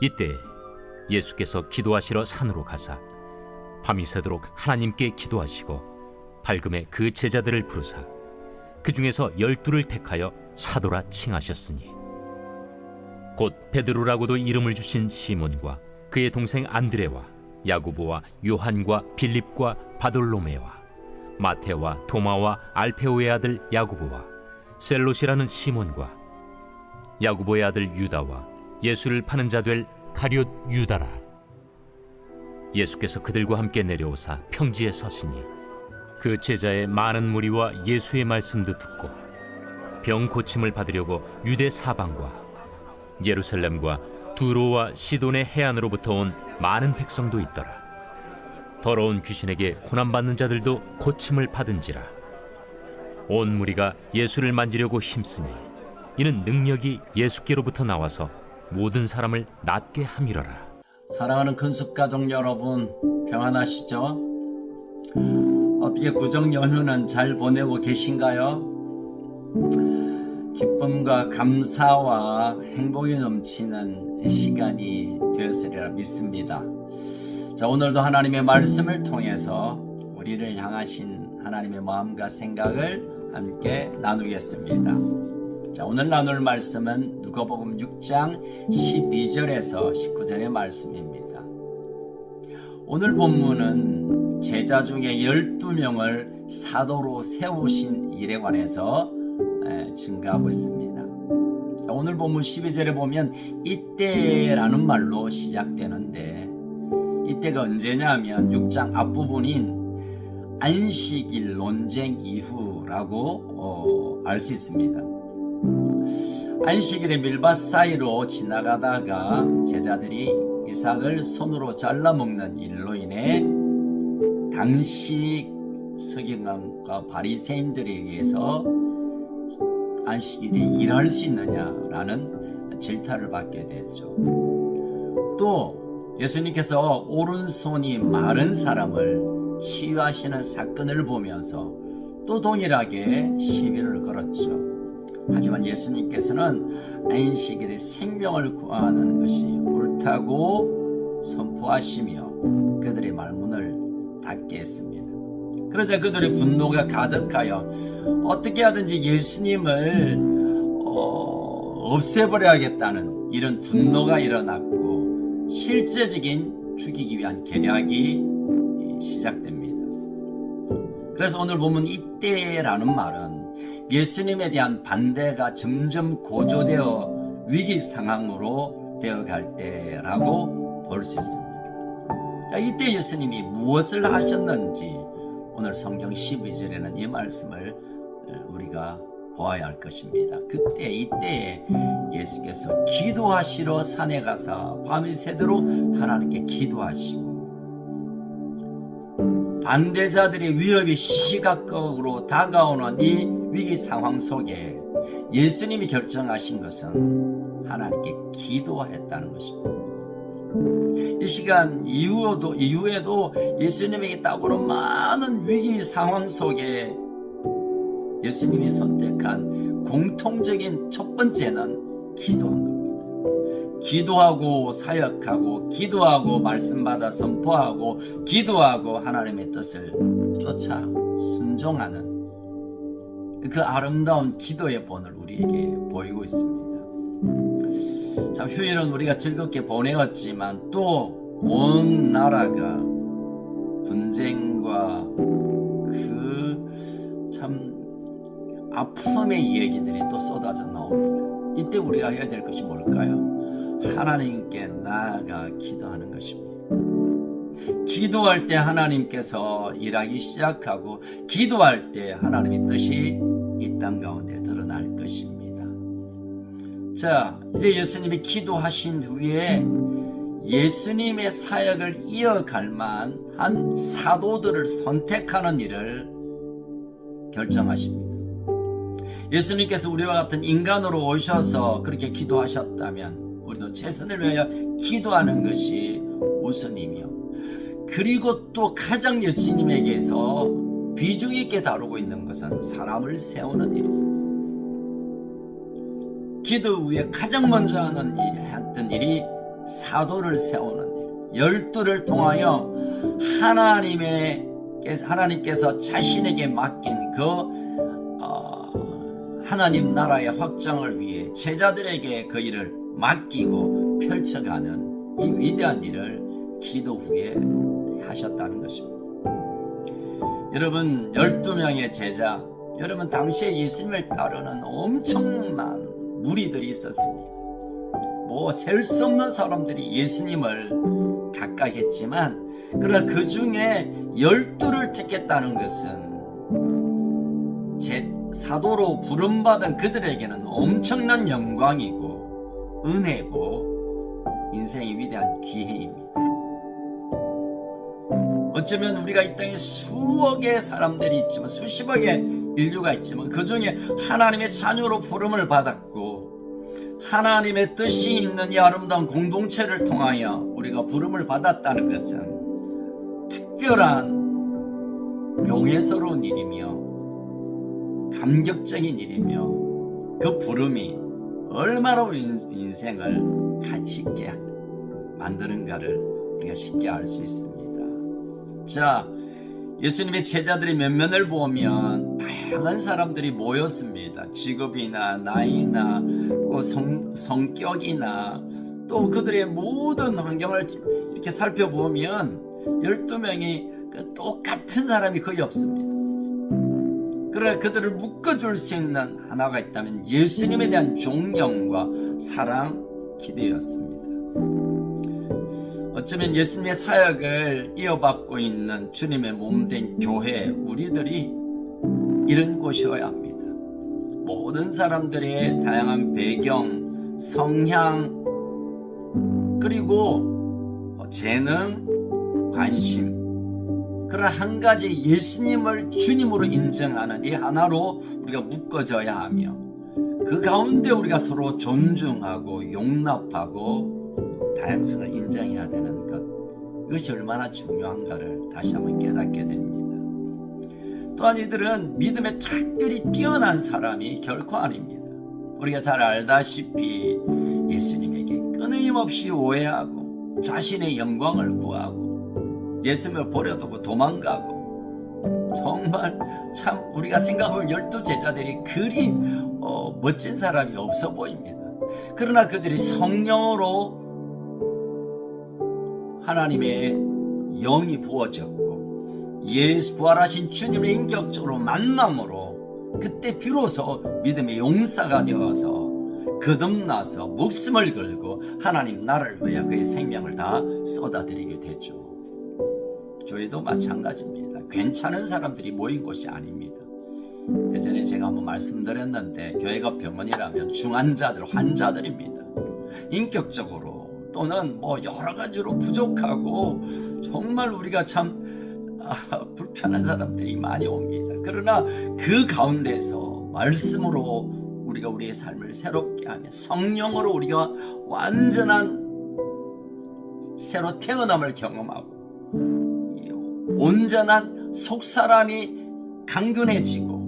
이때 예수께서 기도하시러 산으로 가사 밤이 새도록 하나님께 기도하시고 밝음에 그 제자들을 부르사 그 중에서 12를 택하여 사도라 칭하셨으니 곧 베드로라고도 이름을 주신 시몬과 그의 동생 안드레와 야고보와 요한과 빌립과 바돌로메와 마테와 도마와 알페오의 아들 야고보와 셀롯이라는 시몬과 야고보의 아들 유다와 예수를 파는 자 될 가룟 유다라. 예수께서 그들과 함께 내려오사 평지에 서시니 그 제자의 많은 무리와 예수의 말씀도 듣고 병 고침을 받으려고 유대 사방과 예루살렘과 두로와 시돈의 해안으로부터 온 많은 백성도 있더라. 더러운 귀신에게 고난받는 자들도 고침을 받은지라. 온 무리가 예수를 만지려고 힘쓰니 이는 능력이 예수께로부터 나와서 모든 사람을 낫게 함이러라. 사랑하는 근숙가족 여러분, 평안하시죠? 어떻게 구정 연휴는 잘 보내고 계신가요? 기쁨과 감사와 행복이 넘치는 시간이 되었으리라 믿습니다. 자, 오늘도 하나님의 말씀을 통해서 우리를 향하신 하나님의 마음과 생각을 함께 나누겠습니다. 자, 오늘 나눌 말씀은 누가복음 6장 12절에서 19절의 말씀입니다. 오늘 본문은 제자 중에 12명을 사도로 세우신 일에 관해서 증가하고 있습니다. 자, 오늘 본문 12절에 보면 이때라는 말로 시작되는데 이때가 언제냐면 6장 앞부분인 안식일 논쟁 이후라고 알 수 있습니다. 안식일의 밀밭 사이로 지나가다가 제자들이 이삭을 손으로 잘라 먹는 일로 인해 당시 서기관과 바리새인들에 의해서 안식일에 일할 수 있느냐라는 질타를 받게 되죠. 또 예수님께서 오른손이 마른 사람을 치유하시는 사건을 보면서 또 동일하게 시비를 걸었죠. 하지만 예수님께서는 안식일에 생명을 구하는 것이 옳다고 선포하시며 그들의 말문을 닫게 했습니다. 그러자 그들의 분노가 가득하여 어떻게 하든지 예수님을 없애버려야겠다는 이런 분노가 일어났고 실제적인 죽이기 위한 계략이 시작됩니다. 그래서 오늘 보면 이때라는 말은 예수님에 대한 반대가 점점 고조되어 위기 상황으로 되어갈 때라고 볼 수 있습니다. 이때 예수님이 무엇을 하셨는지 오늘 성경 12절에는 이 말씀을 우리가 보아야 할 것입니다. 이때에 예수께서 기도하시러 산에 가사 밤이 새도록 하나님께 기도하시고 반대자들의 위협이 시시각각으로 다가오는 이 위기 상황 속에 예수님이 결정하신 것은 하나님께 기도했다는 것입니다. 이 시간 이후에도 예수님에게 따오는 많은 위기 상황 속에 예수님이 선택한 공통적인 첫 번째는 기도한 겁니다. 기도하고 사역하고 기도하고 말씀받아 선포하고 기도하고 하나님의 뜻을 쫓아 순종하는 그 아름다운 기도의 본을 우리에게 보이고 있습니다. 참 휴일은 우리가 즐겁게 보내었지만 또 온 나라가 분쟁과 그 참 아픔의 얘기들이 또 쏟아져 나옵니다. 이때 우리가 해야 될 것이 뭘까요? 하나님께 나아가 기도하는 것입니다. 기도할 때 하나님께서 일하기 시작하고 기도할 때 하나님의 뜻이 이 땅 가운데 드러날 것입니다. 자, 이제 예수님이 기도하신 후에 예수님의 사역을 이어갈 만한 사도들을 선택하는 일을 결정하십니다. 예수님께서 우리와 같은 인간으로 오셔서 그렇게 기도하셨다면 우리도 최선을 위하여 기도하는 것이 우선이며, 그리고 또 가장 예수님에게서 비중 있게 다루고 있는 것은 사람을 세우는 일입니다. 기도 후에 가장 먼저 했던 일이 사도를 세우는 일, 12를 통하여 하나님께서 자신에게 맡긴 그 하나님 나라의 확장을 위해 제자들에게 그 일을 맡기고 펼쳐가는 이 위대한 일을 기도 후에 하셨다는 것입니다. 여러분, 12명의 제자, 여러분 당시에 예수님을 따르는 엄청난 무리들이 있었습니다. 뭐 셀 수 없는 사람들이 예수님을 가까이 했지만, 그러나 그 중에 12를 택했다는 것은 사도로 부름받은 그들에게는 엄청난 영광이고 은혜고 인생의 위대한 기회입니다. 어쩌면 우리가 이 땅에 수억의 사람들이 있지만, 수십억의 인류가 있지만, 그 중에 하나님의 자녀로 부름을 받았고 하나님의 뜻이 있는 이 아름다운 공동체를 통하여 우리가 부름을 받았다는 것은 특별한 명예스러운 일이며 감격적인 일이며, 그 부름이 얼마나 우리 인생을 가치 있게 만드는가를 우리가 쉽게 알 수 있습니다. 자, 예수님의 제자들의 면면을 보면 다양한 사람들이 모였습니다. 직업이나 나이나 성격이나 또 그들의 모든 환경을 이렇게 살펴보면 12명이 똑같은 사람이 거의 없습니다. 그러나 그들을 묶어줄 수 있는 하나가 있다면 예수님에 대한 존경과 사랑, 기대였습니다. 어쩌면 예수님의 사역을 이어받고 있는 주님의 몸된 교회, 우리들이 이런 곳이어야 합니다. 모든 사람들의 다양한 배경, 성향, 그리고 재능, 관심, 그러나 한 가지 예수님을 주님으로 인정하는 이 하나로 우리가 묶어져야 하며, 그 가운데 우리가 서로 존중하고 용납하고 다양성을 인정해야 되는 것, 이것이 얼마나 중요한가를 다시 한번 깨닫게 됩니다. 또한 이들은 믿음에 특별히 뛰어난 사람이 결코 아닙니다. 우리가 잘 알다시피 예수님에게 끊임없이 오해하고 자신의 영광을 구하고 예수님을 버려두고 도망가고, 정말 참 우리가 생각하면 12 제자들이 그리 멋진 사람이 없어 보입니다. 그러나 그들이 성령으로 하나님의 영이 부어졌고 부활하신 주님의 인격적으로 만남으로 그때 비로소 믿음의 용사가 되어서 거듭나서 목숨을 걸고 하나님 나라를 위해 그의 생명을 다 쏟아드리게 되죠. 교회도 마찬가지입니다. 괜찮은 사람들이 모인 곳이 아닙니다. 예전에 제가 한번 말씀드렸는데, 교회가 병원이라면 중환자들, 환자들입니다. 인격적으로 또는 여러 가지로 부족하고 정말 우리가 참 불편한 사람들이 많이 옵니다. 그러나 그 가운데서 말씀으로 우리가 우리의 삶을 새롭게 하며 성령으로 우리가 완전한 새로 태어남을 경험하고 온전한 속사람이 강건해지고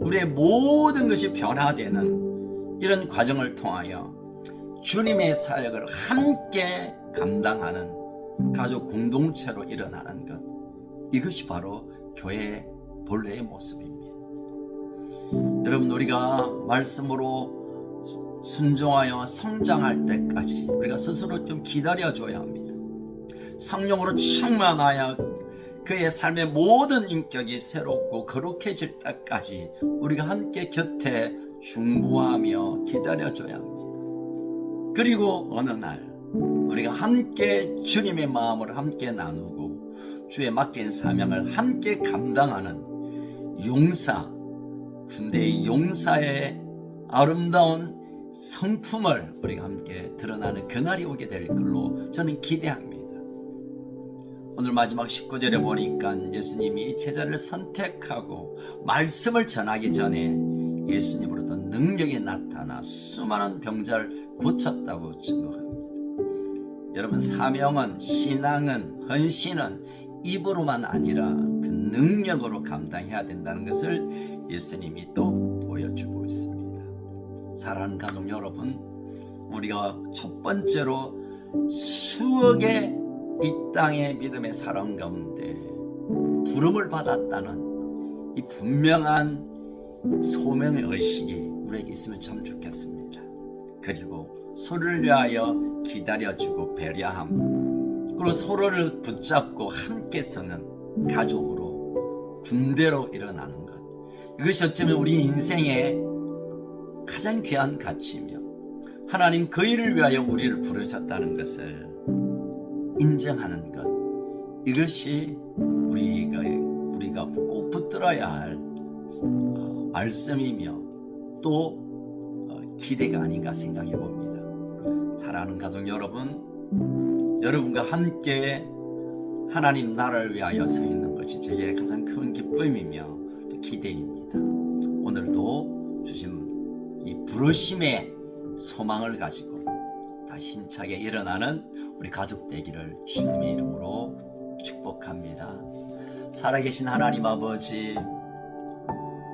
우리의 모든 것이 변화되는 이런 과정을 통하여 주님의 사역을 함께 감당하는 가족 공동체로 일어나는 것, 이것이 바로 교회의 본래의 모습입니다. 여러분, 우리가 말씀으로 순종하여 성장할 때까지 우리가 스스로 좀 기다려줘야 합니다. 성령으로 충만하여 그의 삶의 모든 인격이 새롭고 거룩해질 때까지 우리가 함께 곁에 중보하며 기다려줘야 합니다. 그리고 어느 날 우리가 함께 주님의 마음을 함께 나누고 주의 맡긴 사명을 함께 감당하는 용사, 군대의 용사의 아름다운 성품을 우리가 함께 드러나는 그날이 오게 될 걸로 저는 기대합니다. 오늘 마지막 19절에 보니까 예수님이 제자를 선택하고 말씀을 전하기 전에 예수님으로부터 능력이 나타나 수많은 병자를 고쳤다고 증거합니다. 여러분, 사명은, 신앙은, 헌신은 입으로만 아니라 그 능력으로 감당해야 된다는 것을 예수님이 또 보여주고 있습니다. 사랑하는 가족 여러분, 우리가 첫 번째로 수억의 이 땅의 믿음의 사람 가운데 부름을 받았다는 이 분명한 소명의 의식이 우리에게 있으면 참 좋겠습니다. 그리고 서로를 위하여 기다려주고 배려함, 그리고 서로를 붙잡고 함께 서는 가족으로, 군대로 일어나는 것, 이것이 어쩌면 우리 인생의 가장 귀한 가치이며 하나님 그 일을 위하여 우리를 부르셨다는 것을 인정하는 것, 이것이 우리가 꼭 붙들어야 할 말씀이며 또 기대가 아닌가 생각해 봅니다. 사랑하는 가족 여러분, 여러분과 함께 하나님 나라를 위하여 서 있는 것이 제게 가장 큰 기쁨이며 또 기대입니다. 오늘도 주신 이 부르심의 소망을 가지고 다 힘차게 일어나는 우리 가족 되기를 주님의 이름으로 축복합니다. 살아계신 하나님 아버지,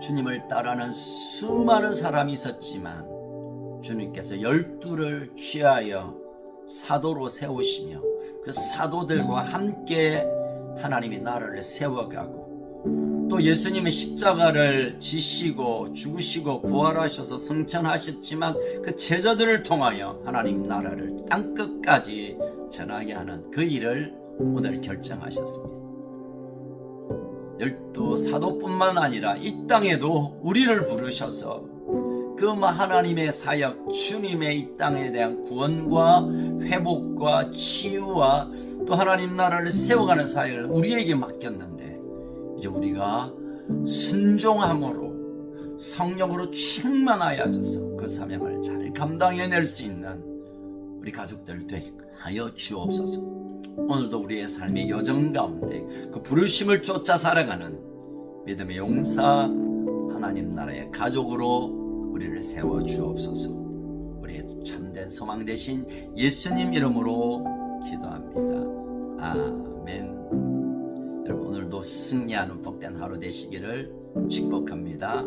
주님을 따르는 수많은 사람이 있었지만 주님께서 12를 취하여 사도로 세우시며 그 사도들과 함께 하나님이 나라를 세워가고 또 예수님의 십자가를 지시고 죽으시고 부활하셔서 성천하셨지만 그 제자들을 통하여 하나님 나라를 땅끝까지 전하게 하는 그 일을 오늘 결정하셨습니다. 12 사도뿐만 아니라 이 땅에도 우리를 부르셔서 그 하나님의 사역, 주님의 이 땅에 대한 구원과 회복과 치유와 또 하나님 나라를 세워가는 사역을 우리에게 맡겼는데, 이제 우리가 순종함으로 성령으로 충만하여져서 그 사명을 잘 감당해낼 수 있는 우리 가족들 되게 하여 주옵소서. 오늘도 우리의 삶의 여정 가운데 그 부르심을 쫓아 살아가는 믿음의 용사 하나님 나라의 가족으로 우리를 세워 주옵소서. 우리의 참된 소망 되신 예수님 이름으로 기도합니다. 아멘. 여러분, 오늘도 승리하는 복된 하루 되시기를 축복합니다.